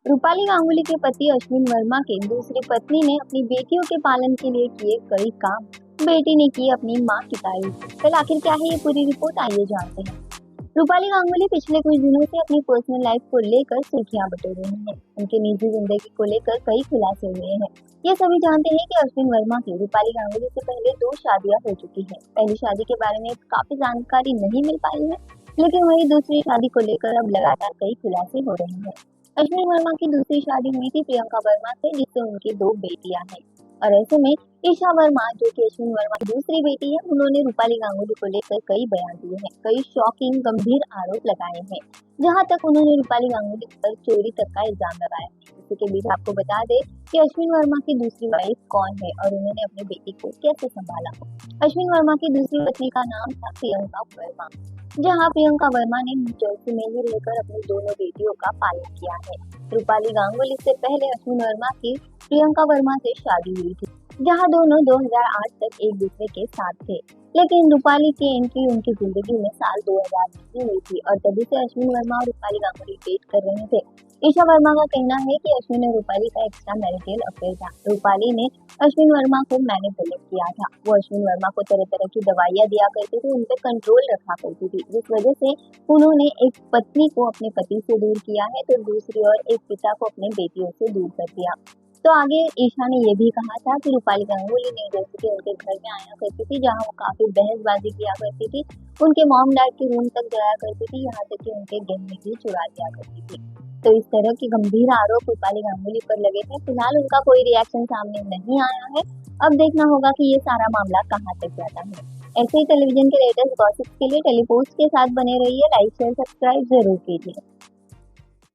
रूपाली गांगुली के पति अश्विन वर्मा की दूसरी पत्नी ने अपनी बेटियों के पालन के लिए किए कई काम। बेटी ने की अपनी मां की तारीफ। कल आखिर क्या है ये पूरी रिपोर्ट, आइए जानते हैं। रूपाली गांगुली पिछले कुछ दिनों से अपनी पर्सनल लाइफ को लेकर सुर्खियां बटोर रही हैं। उनकी निजी जिंदगी को लेकर कई खुलासे हुए हैं। ये सभी जानते हैं कि अश्विन वर्मा की रूपाली गांगुली से पहले 2 शादियां हो चुकी हैं। पहली शादी के बारे में काफी जानकारी नहीं मिल पाई है, लेकिन वही दूसरी शादी को लेकर अब लगातार कई खुलासे हो रहे हैं। अश्विन वर्मा की दूसरी शादी हुई थी प्रियंका वर्मा से, जिससे उनकी 2 बेटियां हैं। और ऐसे में ईशा वर्मा, जो कि अश्विन वर्मा की दूसरी बेटी है, उन्होंने रूपाली गांगुली को लेकर कई बयान दिए हैं, कई शॉकिंग गंभीर आरोप लगाए हैं। जहां तक उन्होंने रूपाली गांगुली पर चोरी तक का इल्जाम लगाया है। इसी के बीच आपको बता दें कि अश्विन वर्मा की दूसरी वाइफ कौन है और उन्होंने अपनी बेटी को कैसे संभाला। अश्विन वर्मा की दूसरी पत्नी का नाम था प्रियंका वर्मा। जहां प्रियंका वर्मा ने न्यू जर्सी में ही रहकर अपनी दोनों बेटियों का पालन किया है। रूपाली गांगुली से पहले अश्विन वर्मा की प्रियंका वर्मा से शादी हुई थी, जहां दोनों 2008 तक एक दूसरे के साथ थे। लेकिन रूपाली की एंट्री उनकी जिंदगी में साल 2000 में हुई थी और तभी से अश्विन वर्मा और रूपाली गांगुली डेट कर रहे थे। ईशा वर्मा का कहना है कि अश्विन और रूपाली का एक्स्ट्रा मैरिटल अफेयर था। रूपाली ने अश्विन वर्मा को मैनिपुलेट किया था। वो अश्विन वर्मा को तरह तरह की दवाइयां दिया करती थी, उन पर कंट्रोल रखा करती थी, जिस वजह से उन्होंने एक पत्नी को अपने पति से दूर किया है तो दूसरी ओर एक पिता को अपने बेटियों से दूर कर दिया। तो आगे ईशा ने ये भी कहा था कि रूपाली गांगुली न्यू जर्सी के उनके घर में आया करती थी, जहां वो काफी बहसबाजी किया करती थी, उनके मॉम डैड के रूम तक जाया करती थी, यहाँ तक कि उनके गहने भी चुरा लिया करती थी। तो इस तरह के गंभीर आरोप रूपाली गांगुली पर लगे थे। फिलहाल उनका कोई रिएक्शन सामने नहीं आया है। अब देखना होगा कि ये सारा मामला कहाँ तक जाता है। ऐसे ही टेलीविजन के लेटेस्ट गॉसिप्स के लिए टेलीपोस्ट के साथ बने रहिए। लाइक शेयर सब्सक्राइब जरूर कीजिए।